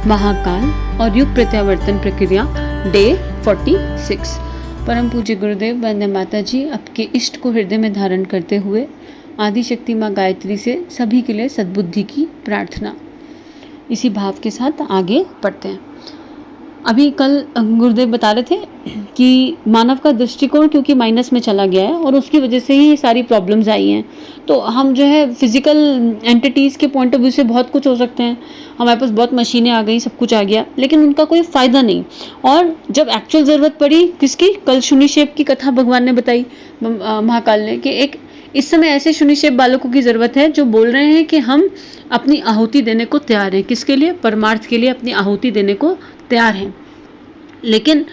महाकाल और युग प्रत्यावर्तन प्रक्रिया डे 46। परम पूज्य गुरुदेव वंदे माता जी, आपके इष्ट को हृदय में धारण करते हुए आदि शक्ति माँ गायत्री से सभी के लिए सद्बुद्धि की प्रार्थना। इसी भाव के साथ आगे बढ़ते हैं। अभी कल गुरुदेव बता रहे थे कि मानव का दृष्टिकोण क्योंकि माइनस में चला गया है और उसकी वजह से ही ये सारी प्रॉब्लम्स आई हैं। तो हम जो है फिजिकल एंटिटीज़ के पॉइंट ऑफ व्यू से बहुत कुछ हो सकते हैं, हमारे पास बहुत मशीनें आ गई, सब कुछ आ गया, लेकिन उनका कोई फ़ायदा नहीं। और जब एक्चुअल ज़रूरत पड़ी किसकी, कल शून्य शेप की कथा भगवान ने बताई, महाकाल ने, कि एक इस समय ऐसे शून्य शेप बालकों की ज़रूरत है जो बोल रहे हैं कि हम अपनी आहुति देने को तैयार हैं। किसके लिए? परमार्थ के लिए अपनी आहुति देने को तैयार हैं। लेकिन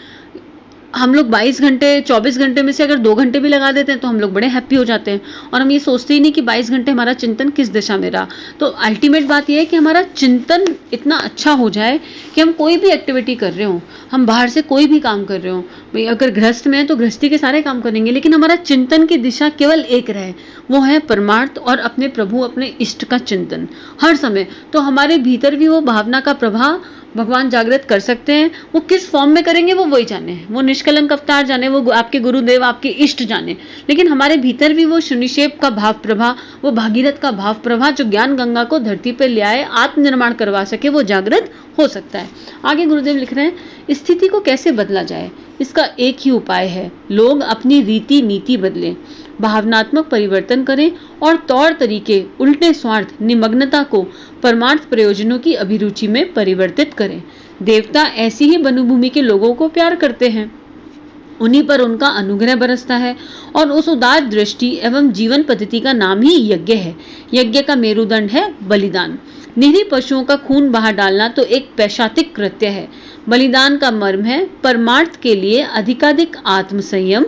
हम लोग 22 घंटे 24 घंटे में से अगर 2 घंटे भी लगा देते हैं तो हम लोग बड़े हैप्पी हो जाते हैं, और हम ये सोचते ही नहीं कि 22 घंटे हमारा चिंतन किस दिशा में रहा। तो अल्टीमेट बात यह है कि हमारा चिंतन इतना अच्छा हो जाए कि हम कोई भी एक्टिविटी कर रहे हो, हम बाहर से कोई भी काम कर रहे हो, भाई अगर गृहस्थ में है तो गृहस्थी के सारे काम करेंगे, लेकिन हमारा चिंतन की दिशा केवल एक रहे, वो है परमार्थ और अपने प्रभु अपने इष्ट का चिंतन हर समय। तो हमारे भीतर भी वो भावना का प्रभाव भगवान जागृत कर सकते हैं। वो किस फॉर्म में करेंगे वो वही जाने, वो निष्कलंक अवतार जाने, वो आपके गुरुदेव आपके इष्ट जाने, लेकिन हमारे भीतर भी वो शून्यशेप का भाव प्रभा, वो भागीरथ का भाव प्रभा जो ज्ञान गंगा को धरती पर ले आए, आत्मनिर्माण करवा सके, वो जागृत हो सकता है। आगे गुरुदेव लिख रहे हैं, स्थिति को कैसे बदला जाए, इसका एक ही उपाय है, लोग अपनी रीति नीति बदलें, भावनात्मक परिवर्तन करें और तौर तरीके, उल्टे स्वार्थ, निमग्नता को परमार्थ प्रयोजनों की अभिरुचि में परिवर्तित करें। देवता ऐसी ही वनभूमि के लोगों को प्यार करते हैं, उन्हीं पर उनका अनुग्रह बरसता है, और उस उदार दृष्टि एवं जीवन पद्धति का नाम ही यज्ञ है। यज्ञ का मेरुदंड है बलिदान। निरीह पशुओं का खून बाहर डालना तो एक पैशाचिक कृत्य है। बलिदान का मर्म है परमार्थ के लिए अधिकाधिक आत्मसंयम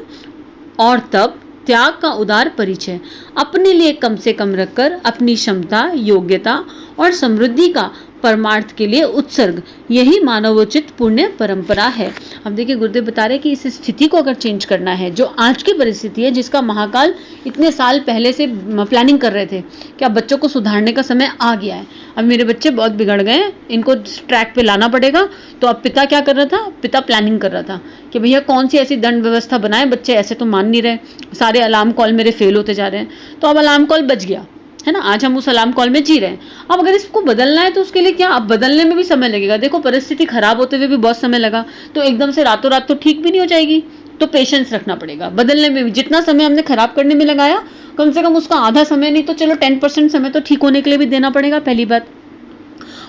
और तप, त्याग का उदार परिचय, अपने लिए कम से कम रखकर अपनी क्षमता, योग्यता और समृद्धि का परमार्थ के लिए उत्सर्ग, यही मानवोचित पुण्य परंपरा है। अब देखिए गुरुदेव बता रहे हैं कि इस स्थिति को अगर चेंज करना है, जो आज की परिस्थिति है, जिसका महाकाल इतने साल पहले से प्लानिंग कर रहे थे कि अब बच्चों को सुधारने का समय आ गया है, अब मेरे बच्चे बहुत बिगड़ गए हैं, इनको ट्रैक पे लाना पड़ेगा। तो अब पिता क्या कर रहा था, पिता प्लानिंग कर रहा था कि भैया कौन सी ऐसी दंड व्यवस्था बनाए, बच्चे ऐसे तो मान नहीं रहे, सारे अलार्म कॉल मेरे फेल होते जा रहे हैं। तो अब अलार्म कॉल बच गया है ना, आज हम उस अलार्म कॉल में जी रहे हैं। अब अगर इसको बदलना है तो उसके लिए क्या, अब बदलने में भी समय लगेगा। देखो परिस्थिति खराब होते हुए भी बहुत समय लगा, तो एकदम से रातों रात तो ठीक भी नहीं हो जाएगी, तो पेशेंस रखना पड़ेगा। बदलने में भी जितना समय हमने खराब करने में लगाया, कम से कम उसका आधा समय नहीं तो चलो 10% समय तो ठीक होने के लिए भी देना पड़ेगा, पहली बात।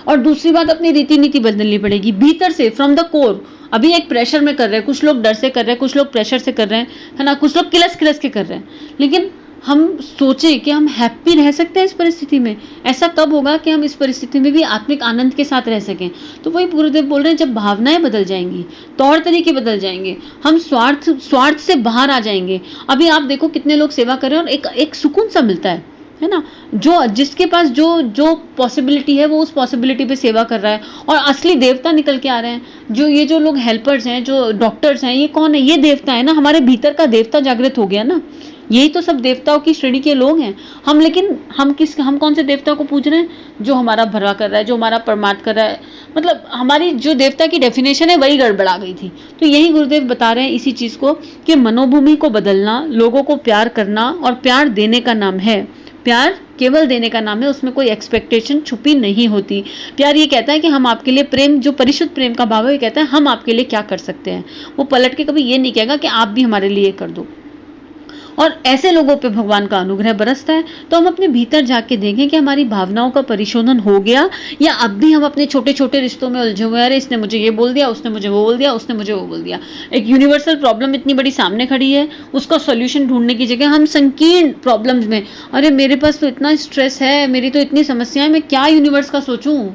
और दूसरी बात, अपनी रीति नीति बदलनी पड़ेगी भीतर से, फ्रॉम द कोर। अभी एक प्रेशर में कर रहे हैं, कुछ लोग डर से कर रहे हैं, कुछ लोग प्रेशर से कर रहे हैं, है ना, कुछ लोग किलस किलस के कर रहे हैं, लेकिन हम सोचें कि हम हैप्पी रह सकते हैं इस परिस्थिति में। ऐसा कब होगा कि हम इस परिस्थिति में भी आत्मिक आनंद के साथ रह सकें। तो वही गुरुदेव बोल रहे हैं, जब भावनाएं बदल जाएंगी, तौर तरीके बदल जाएंगे, हम स्वार्थ से बाहर आ जाएंगे। अभी आप देखो कितने लोग सेवा कर रहे हैं और एक सुकून सा मिलता है ना, जो जिसके पास जो पॉसिबिलिटी है वो उस पॉसिबिलिटी पे सेवा कर रहा है, और असली देवता निकल के आ रहे हैं। जो लोग हेल्पर्स हैं, जो डॉक्टर्स हैं, ये कौन है, ये देवता है ना, हमारे भीतर का देवता जागृत हो गया ना। यही तो सब देवताओं की श्रेणी के लोग हैं हम। लेकिन हम कौन से देवता को पूज रहे हैं, जो हमारा भला कर रहा है, जो हमारा परमार्थ कर रहा है। मतलब हमारी जो देवता की डेफिनेशन है वही गड़बड़ा गई थी। तो यही गुरुदेव बता रहे हैं इसी चीज को, कि मनोभूमि को बदलना, लोगों को प्यार करना, और प्यार देने का नाम है, प्यार केवल देने का नाम है, उसमें कोई एक्सपेक्टेशन छुपी नहीं होती। प्यार ये कहता है कि हम आपके लिए, प्रेम जो परिशुद्ध प्रेम का भाव है, ये कहता है हम आपके लिए क्या कर सकते हैं। वो पलट के कभी ये नहीं कहेगा कि आप भी हमारे लिए कर दो। और ऐसे लोगों पे भगवान का अनुग्रह बरसता है। तो हम अपने भीतर जाके देखें कि हमारी भावनाओं का परिशोधन हो गया, या अब भी हम अपने छोटे छोटे रिश्तों में उलझे हुए हैं। अरे इसने मुझे ये बोल दिया, उसने मुझे वो बोल दिया, उसने मुझे वो बोल दिया। एक यूनिवर्सल प्रॉब्लम इतनी बड़ी सामने खड़ी है, उसका सोल्यूशन ढूंढने की जगह हम संकीर्ण प्रॉब्लम्स में, अरे मेरे पास तो इतना स्ट्रेस है, मेरी तो इतनी समस्याएं, मैं क्या यूनिवर्स का सोचूं।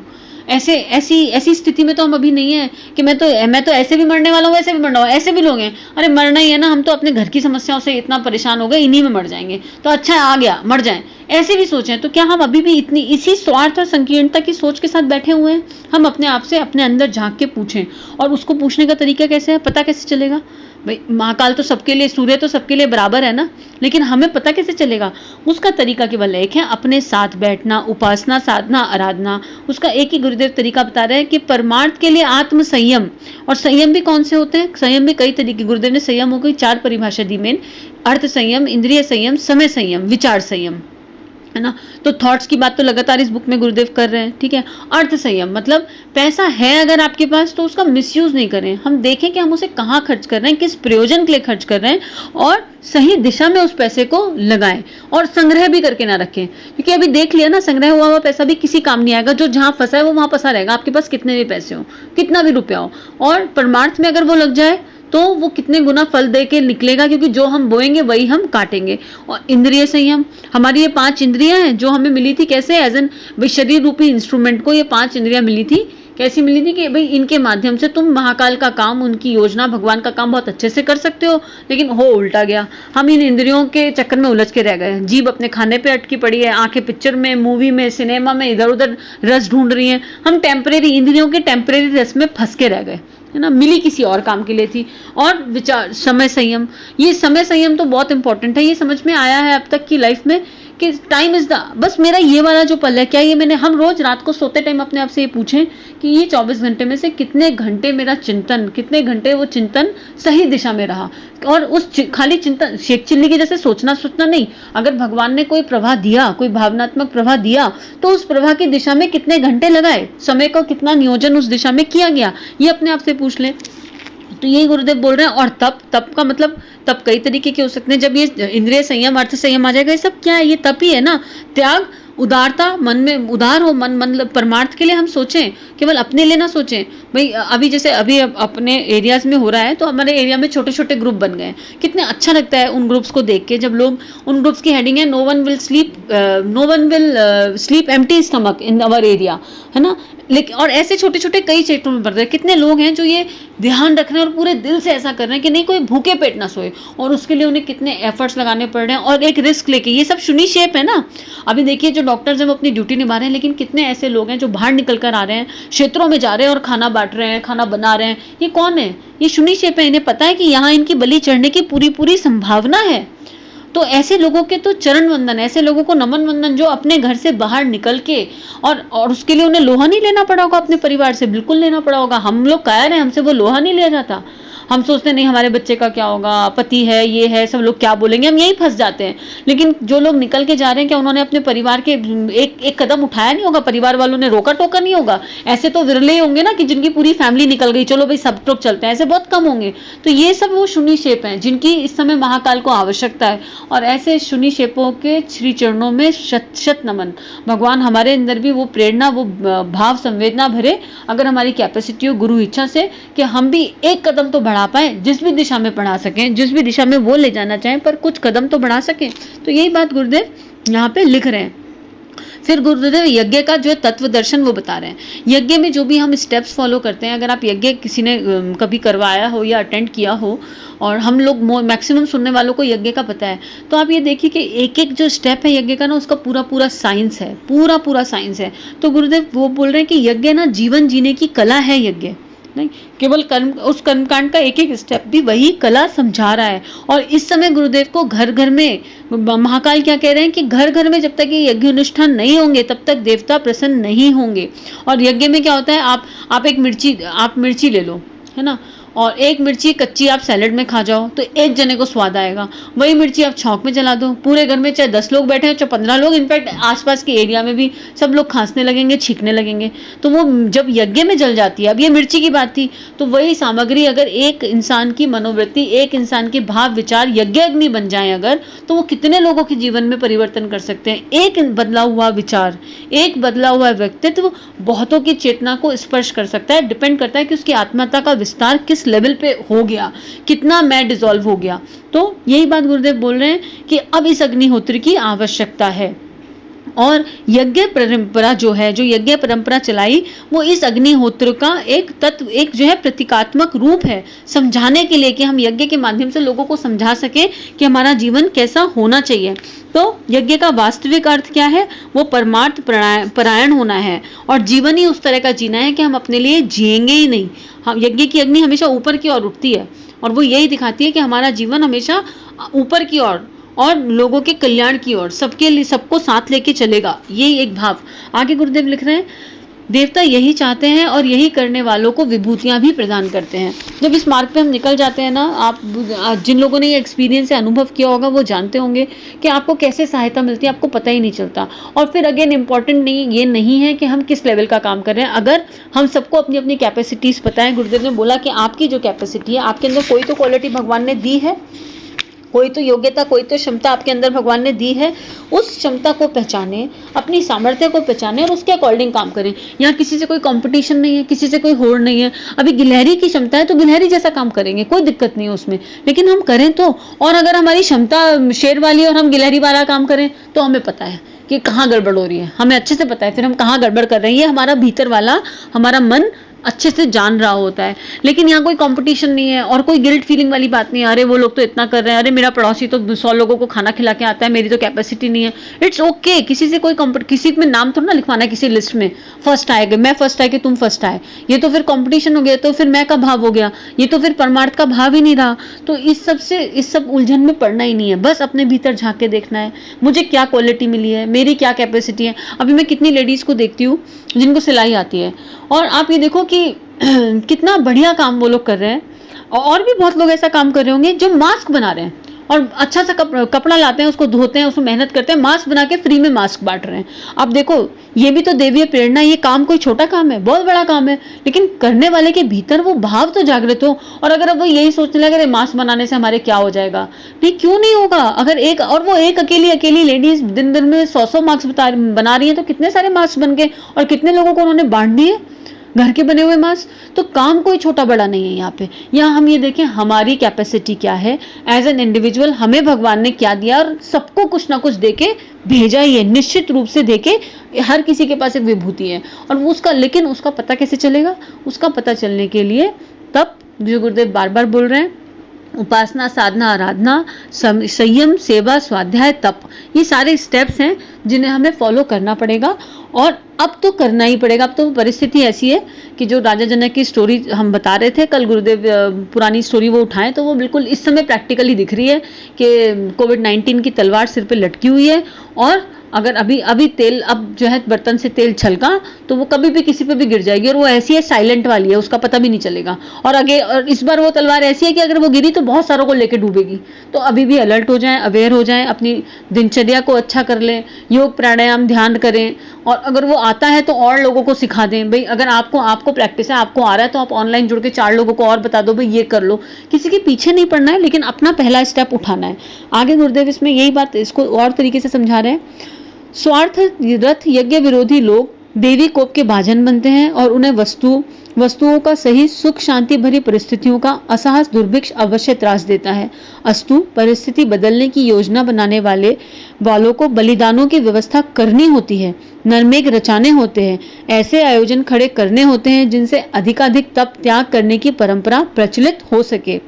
ऐसी स्थिति में तो हम अभी नहीं है कि मैं तो ऐसे भी मरने वाला हूँ, ऐसे भी मरना, ऐसे भी लोग हैं, अरे मरना ही है ना, हम तो अपने घर की समस्याओं से इतना परेशान हो गए, इन्हीं में मर जाएंगे, तो अच्छा है आ गया, मर जाएं, ऐसे भी सोचें। तो क्या हम अभी भी इसी स्वार्थ और संकीर्णता की सोच के साथ बैठे हुए हैं? हम अपने आप से अपने अंदर झांक के पूछें। और उसको पूछने का तरीका कैसे है, पता कैसे चलेगा? भाई महाकाल तो सबके लिए, सूर्य तो सबके लिए बराबर है ना, लेकिन हमें पता कैसे चलेगा? उसका तरीका केवल एक है, अपने साथ बैठना, उपासना, साधना, आराधना। उसका एक ही गुरुदेव तरीका बता रहे हैं कि परमार्थ के लिए आत्म संयम। और संयम भी कौन से होते हैं? संयम भी कई तरीके, गुरुदेव ने संयम हो गई 4 परिभाषा दी मेन: अर्थ संयम, इंद्रिय संयम, समय संयम, विचार संयम, है ना। तो थॉट्स की बात तो लगातार इस बुक में गुरुदेव कर रहे हैं, ठीक है। अर्थ संयम मतलब पैसा है अगर आपके पास तो उसका मिसयूज नहीं करें, हम देखें कि हम उसे कहाँ खर्च कर रहे हैं, किस प्रयोजन के लिए खर्च कर रहे हैं, और सही दिशा में उस पैसे को लगाएं। और संग्रह भी करके ना रखें, क्योंकि अभी देख लिया ना, संग्रह हुआ पैसा भी किसी काम नहीं आएगा। जो जहां फंसा है वो वहां फंसा रहेगा, आपके पास कितने भी पैसे हो, कितना भी रुपया हो। और परमार्थ में अगर वो लग जाए तो वो कितने गुना फल दे के निकलेगा, क्योंकि जो हम बोएंगे वही हम काटेंगे। और इंद्रिय संयम, हमारी ये 5 इंद्रियां हैं जो हमें मिली थी कैसे, एज एन शरीर रूपी इंस्ट्रूमेंट को ये 5 इंद्रियां मिली थी। कैसी मिली थी कि भाई इनके माध्यम से तुम महाकाल का काम, उनकी योजना, भगवान का काम बहुत अच्छे से कर सकते हो। लेकिन हो उल्टा गया, हम इन इंद्रियों के चक्कर में उलझ के रह गए। जीभ अपने खाने पे अटकी पड़ी है, आंखें पिक्चर में, मूवी में, सिनेमा में इधर उधर रस ढूंढ रही हैं। हम टेम्परेरी इंद्रियों के टेम्परेरी रस में फंस के रह गए, है ना, मिली किसी और काम के लिए थी। और विचार, समय संयम, ये समय संयम तो बहुत इंपॉर्टेंट है। ये समझ में आया है अब तक की लाइफ में कि टाइम इज द, बस मेरा ये वाला जो पल है, क्या ये मैंने, हम रोज रात को सोते टाइम अपने आप से ये पूछें कि ये 24 घंटे में से कितने घंटे मेरा चिंतन, कितने घंटे वो चिंतन सही दिशा में रहा। और उस खाली चिंतन, शेख चिल्ली की जैसे सोचना नहीं, अगर भगवान ने कोई प्रवाह दिया, कोई भावनात्मक प्रवाह दिया, तो उस प्रवाह की दिशा में कितने घंटे लगाए, समय का कितना नियोजन उस दिशा में किया गया, ये अपने आप से पूछ लें। तो यही गुरुदेव बोल रहे हैं। और तप का मतलब, तप कई तरीके के हो सकते हैं। जब ये इंद्रिय संयम, अर्थ संयम आ जाएगा, ये सब क्या है? ये तप ही है ना। त्याग, उदारता, मन में उदार हो मन, मतलब परमार्थ के लिए हम सोचें, केवल अपने लिए ना सोचें। भाई अभी जैसे अभी अपने एरियाज में हो रहा है, तो हमारे एरिया में छोटे छोटे ग्रुप बन गए, कितने अच्छा लगता है उन ग्रुप्स को देख के। जब लोग, उन ग्रुप्स की हेडिंग है no one will sleep empty stomach in our area, है ना। लेकिन और ऐसे छोटे छोटे कई क्षेत्रों में बढ़ रहे हैं। कितने लोग हैं जो ये ध्यान रख रहे हैं और पूरे दिल से ऐसा कर रहे हैं कि नहीं कोई भूखे पेट ना सोए, और उसके लिए उन्हें कितने एफर्ट्स लगाने पड़ रहे हैं और एक रिस्क लेके। ये सब शून्य शेप है ना। अभी देखिए जो डॉक्टर्स हैं वो अपनी ड्यूटी निभा रहे हैं, लेकिन कितने ऐसे लोग हैं जो बाहर निकल कर आ रहे हैं, क्षेत्रों में जा रहे हैं और खाना बांट रहे हैं, खाना बना रहे हैं। ये कौन है? ये शून्य शेप है। इन्हें पता है कि यहाँ इनकी बलि चढ़ने की पूरी संभावना है। तो ऐसे लोगों के तो चरण वंदन, ऐसे लोगों को नमन वंदन, जो अपने घर से बाहर निकल के, और उसके लिए उन्हें लोहा नहीं लेना पड़ा होगा अपने परिवार से, बिल्कुल लेना पड़ा होगा। हम लोग कायर हैं, हमसे वो लोहा नहीं लिया जाता। हम सोचते नहीं हमारे बच्चे का क्या होगा, पति है, ये है, सब लोग क्या बोलेंगे, हम यही फंस जाते हैं। लेकिन जो लोग निकल के जा रहे हैं, क्या उन्होंने अपने परिवार के एक कदम उठाया नहीं होगा? परिवार वालों ने रोका टोका नहीं होगा? ऐसे तो विरले होंगे ना कि जिनकी पूरी फैमिली निकल गई, चलो भाई सब लोग चलते हैं, ऐसे बहुत कम होंगे। तो ये सब वो शून्य शेप हैं जिनकी इस समय महाकाल को आवश्यकता है। और ऐसे शून्य शेपों के श्री चरणों में शत शत नमन। भगवान हमारे अंदर भी वो प्रेरणा, वो भाव, संवेदना भरे, अगर हमारी कैपेसिटी हो गुरु इच्छा से, कि हम भी एक कदम तो बढ़ा पाए, जिस भी दिशा में बढ़ा सकें, जिस भी दिशा में वो ले जाना चाहें, पर कुछ कदम तो बढ़ा सकें। तो यही बात गुरुदेव यहाँ पे लिख रहे हैं। फिर गुरुदेव यज्ञ का जो तत्व दर्शन वो बता रहे हैं। यज्ञ में जो भी हम स्टेप्स फॉलो करते हैं, अगर आप यज्ञ किसी ने कभी करवाया हो या अटेंड किया हो, और हम लोग मैक्सिमम सुनने वालों को यज्ञ का पता है, तो आप ये देखिए कि एक एक जो स्टेप है यज्ञ का ना, उसका पूरा साइंस है, पूरा साइंस है। तो गुरुदेव वो बोल रहे हैं कि यज्ञ ना जीवन जीने की कला है। यज्ञ नहीं केवल कर्म, उस कर्मकांड का एक एक स्टेप भी वही कला समझा रहा है। और इस समय गुरुदेव को घर घर में, महाकाल क्या कह रहे हैं कि घर घर में जब तक ये यज्ञ अनुष्ठान नहीं होंगे तब तक देवता प्रसन्न नहीं होंगे। और यज्ञ में क्या होता है, आप एक मिर्ची ले लो, है ना, और एक मिर्ची कच्ची आप सैलेड में खा जाओ तो एक जने को स्वाद आएगा। वही मिर्ची आप छौंक में जला दो, पूरे घर में चाहे 10 लोग बैठे हैं, चाहे 15 लोग, इनफैक्ट आसपास के एरिया में भी सब लोग खांसने लगेंगे, छींकने लगेंगे। तो वो जब यज्ञ में जल जाती है, अब ये मिर्ची की बात थी, तो वही सामग्री अगर एक इंसान की मनोवृत्ति, एक इंसान के भाव विचार यज्ञ अग्नि बन जाए अगर, तो वो कितने लोगों के जीवन में परिवर्तन कर सकते हैं। एक बदला हुआ विचार, एक बदला हुआ व्यक्तित्व बहुतों की चेतना को स्पर्श कर सकता है। डिपेंड करता है कि उसकी आत्मता का विस्तार किस लेवल पे हो गया, कितना मैं डिसॉल्व हो गया। तो यही बात गुरुदेव बोल रहे हैं कि अब इस अग्निहोत्र की आवश्यकता है। और यज्ञ परंपरा जो है, जो यज्ञ परंपरा चलाई, वो इस अग्निहोत्र का एक तत्व, एक जो है प्रतीकात्मक रूप है, समझाने के लिए कि हम यज्ञ के माध्यम से लोगों को समझा सके कि हमारा जीवन कैसा होना चाहिए। तो यज्ञ का वास्तविक अर्थ क्या है? वो परमार्थ परायण होना है और जीवन ही उस तरह का जीना है कि हम अपने लिए जिएंगे ही नहीं। हम, यज्ञ की अग्नि हमेशा ऊपर की ओर उठती है और वो यही दिखाती है कि हमारा जीवन हमेशा ऊपर की ओर और लोगों के कल्याण की ओर, सबके लिए, सबको साथ लेके चलेगा, यही एक भाव। आगे गुरुदेव लिख रहे हैं, देवता यही चाहते हैं और यही करने वालों को विभूतियां भी प्रदान करते हैं। जब इस मार्ग पे हम निकल जाते हैं ना, आप जिन लोगों ने ये एक्सपीरियंस या अनुभव किया होगा वो जानते होंगे कि आपको कैसे सहायता मिलती है, आपको पता ही नहीं चलता। और फिर अगेन इम्पॉर्टेंट नहीं, ये नहीं है कि हम किस लेवल का काम कर रहे हैं। अगर हम सबको अपनी अपनी कैपेसिटीज पता है, गुरुदेव ने बोला कि आपकी जो कैपेसिटी है, आपके अंदर कोई तो क्वालिटी भगवान ने दी है, कोई तो योग्यता, कोई तो क्षमता आपके अंदर भगवान ने दी है, उस क्षमता को पहचाने, अपनी सामर्थ्य को पहचाने और उसके अकॉर्डिंग काम करें। यहाँ किसी से कोई कंपटीशन नहीं है, किसी से कोई होड़ नहीं है। अभी गिलहरी की क्षमता है तो गिलहरी जैसा काम करेंगे, कोई दिक्कत नहीं है उसमें, लेकिन हम करें तो। और अगर हमारी क्षमता शेर वाली है और हम गिलहरी वाला काम करें तो हमें पता है कि कहाँ गड़बड़ हो रही है, हमें अच्छे से पता है फिर हम कहाँ गड़बड़ कर रहे हैं। ये हमारा भीतर वाला, हमारा मन अच्छे से जान रहा होता है। लेकिन यहाँ कोई कंपटीशन नहीं है और कोई गिल्ट फीलिंग वाली बात नहीं है, अरे वो लोग तो इतना कर रहे हैं, अरे मेरा पड़ोसी तो 100 लोगों को खाना खिला के आता है, मेरी तो कैपेसिटी नहीं है। इट्स ओके, किसी से कोई किसी में नाम थोड़ा ना लिखवाना है किसी लिस्ट में, फर्स्ट आएगा, मैं फर्स्ट आए कि तुम फर्स्ट आए, ये तो फिर कंपटीशन हो गया, तो फिर मैं का भाव हो गया, ये तो फिर परमार्थ का भाव ही नहीं रहा। तो इस सब उलझन में पड़ना ही नहीं है, बस अपने भीतर झांक के देखना है, मुझे क्या क्वालिटी मिली है, मेरी क्या कैपेसिटी है। अभी मैं कितनी लेडीज को देखती हूँ जिनको सिलाई आती है, और आप ये देखो कि कितना बढ़िया काम वो लोग कर रहे हैं। और भी बहुत लोग ऐसा काम कर रहे होंगे जो मास्क बना रहे हैं और अच्छा सा कपड़ा लाते हैं, उसको धोते हैं, उसमें मेहनत करते हैं, मास्क बना के फ्री में मास्क बांट रहे हैं। अब देखो, ये भी तो देवीय प्रेरणा, ये काम कोई छोटा काम है, बहुत बड़ा काम है, लेकिन करने वाले के भीतर वो भाव तो जागृत हो। और अगर अब वो यही सोचने लगे अरे मास्क बनाने से हमारे क्या हो जाएगा, नहीं, क्यों नहीं होगा। अगर एक, और वो एक अकेली लेडीज दिन दिन में 100 मास्क बना रही है, तो कितने सारे मास्क बन गए और कितने लोगों को उन्होंने बांट दिए, घर के बने हुए मास्क। तो काम कोई छोटा बड़ा नहीं है यहाँ पे। यहाँ हम ये देखें हमारी कैपेसिटी क्या है, एज एन इंडिविजुअल हमें भगवान ने क्या दिया, और सबको कुछ ना कुछ देके भेजा ही है, निश्चित रूप से देके। हर किसी के पास एक विभूति है और उसका, लेकिन उसका पता कैसे चलेगा? उसका पता चलने के लिए तब जो गुरुदेव बार बार बोल रहे हैं, उपासना, साधना, आराधना, संयम, सेवा, स्वाध्याय, तप, ये सारे स्टेप्स हैं जिन्हें हमें फॉलो करना पड़ेगा। और अब तो करना ही पड़ेगा। अब तो परिस्थिति ऐसी है कि जो राजा जनक की स्टोरी हम बता रहे थे कल, गुरुदेव पुरानी स्टोरी वो उठाएं तो वो बिल्कुल इस समय प्रैक्टिकली दिख रही है कि कोविड-19 की तलवार सिर पे लटकी हुई है। और अगर अभी तेल, अब जो है बर्तन से तेल छलका तो वो कभी भी किसी पे भी गिर जाएगी, और वो ऐसी है, साइलेंट वाली है, उसका पता भी नहीं चलेगा। और इस बार वो तलवार ऐसी है कि अगर वो गिरी तो बहुत सारों को लेके डूबेगी। तो अभी भी अलर्ट हो जाएं, अवेयर हो जाएं, अपनी दिनचर्या को अच्छा कर लें, योग प्राणायाम ध्यान करें, और अगर वो आता है तो और लोगों को सिखा दें। भाई अगर आपको प्रैक्टिस है, आपको आ रहा है, तो आप ऑनलाइन जुड़ के 4 लोगों को और बता दो, भाई ये कर लो। किसी के पीछे नहीं पड़ना है, लेकिन अपना पहला स्टेप उठाना है। आगे गुरुदेव इसमें यही बात, इसको और तरीके से समझा रहे हैं। स्वार्थ रथ यज्ञ विरोधी लोग देवी कोप के भाजन बनते हैं और उन्हें वस्तुओं का सही सुख शांति भरी परिस्थितियों का असहज दुर्भिक्ष अवश्य त्रास देता है। अस्तु परिस्थिति बदलने की योजना बनाने वालों को बलिदानों की व्यवस्था करनी होती है, नरमेघ रचाने होते हैं, ऐसे आयोजन खड़े करने होते हैं जिनसे अधिकाधिक तप त्याग करने की परंपरा प्रचलित हो सके।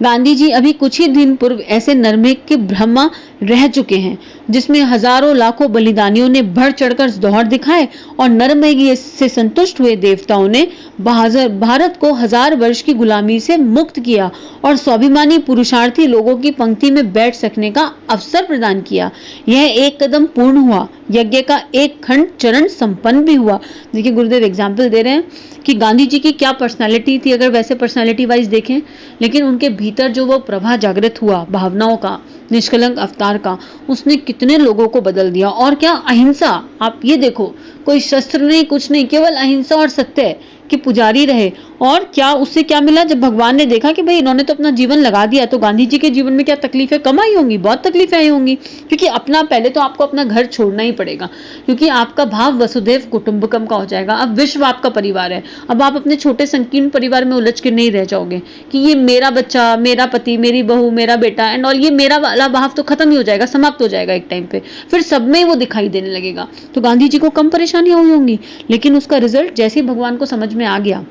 गांधी जी अभी कुछ ही दिन पूर्व ऐसे नरमेघ के ब्रह्मा रह चुके हैं जिसमें हजारों लाखों बलिदानियों ने बढ़ चढ़कर दौड़ दिखाए, और नरमेघ से संतुष्ट हुए देवताओं ने भारत को 1000 वर्ष की गुलामी से मुक्त किया और स्वाभिमानी पुरुषार्थी लोगों की पंक्ति में बैठ सकने का अवसर प्रदान किया। यह एक कदम पूर्ण हुआ, यज्ञ का एक खंड चरण संपन्न भी हुआ। देखिए गुरुदेव एग्जाम्पल दे रहे हैं कि गांधी जी की क्या पर्सनालिटी थी, अगर वैसे पर्सनालिटी वाइज देखें, लेकिन उनके भीतर जो वो प्रभा जागृत हुआ भावनाओं का, निष्कलंक अवतार का, उसने कितने लोगों को बदल दिया। और क्या अहिंसा, आप ये देखो, कोई शस्त्र नहीं, कुछ नहीं, केवल अहिंसा और सत्य के पुजारी रहे। और क्या उससे क्या मिला, जब भगवान ने देखा कि भाई इन्होंने तो अपना जीवन लगा दिया, तो गांधी जी के जीवन में क्या तकलीफें कम आई होंगी, बहुत तकलीफें आई होंगी। क्योंकि अपना पहले तो आपको अपना घर छोड़ना ही पड़ेगा, क्योंकि आपका भाव वसुधैव कुटुंबकम का हो जाएगा। अब विश्व आपका परिवार है। अब आप अपने छोटे संकीर्ण परिवार में उलझ के नहीं रह जाओगे कि ये मेरा बच्चा, मेरा पति, मेरी बहू, मेरा बेटा एंड ऑल, ये मेरा वाला भाव तो खत्म ही हो जाएगा, समाप्त हो जाएगा एक टाइम पे, फिर सब में वो दिखाई देने लगेगा। तो गांधी जी को कम परेशानियां हुई होंगी, लेकिन उसका रिजल्ट जैसे ही भगवान को समझ में आ गया,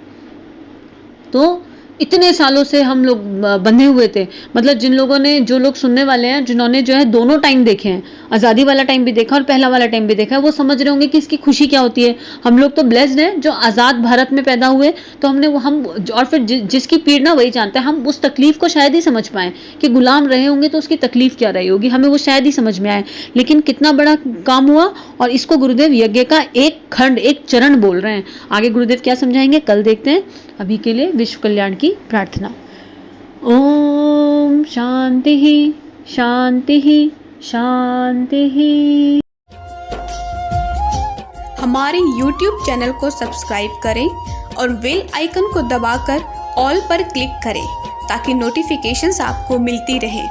तो इतने सालों से हम लोग बंधे हुए थे, मतलब जिन लोगों ने, जो लोग सुनने वाले हैं, जिन्होंने जो है दोनों टाइम देखे हैं, आज़ादी वाला टाइम भी देखा और पहला वाला टाइम भी देखा है, वो समझ रहे होंगे कि इसकी खुशी क्या होती है। हम लोग तो ब्लेस्ड हैं जो आज़ाद भारत में पैदा हुए, तो हमने वो हम और फिर जिसकी पीड़ना वही जानता है, हम उस तकलीफ को शायद ही समझ पाए कि गुलाम रहे होंगे तो उसकी तकलीफ क्या रही होगी, हमें वो शायद ही समझ में आए। लेकिन कितना बड़ा काम हुआ, और इसको गुरुदेव यज्ञ का एक खंड, एक चरण बोल रहे हैं। आगे गुरुदेव क्या समझाएंगे कल देखते हैं। अभी के लिए विश्व कल्याण की प्रार्थना। ओम शांति ही शांति ही शांति ही। हमारे YouTube चैनल को सब्सक्राइब करें और बेल आइकन को दबाकर ऑल पर क्लिक करें ताकि नोटिफिकेशंस आपको मिलती रहे।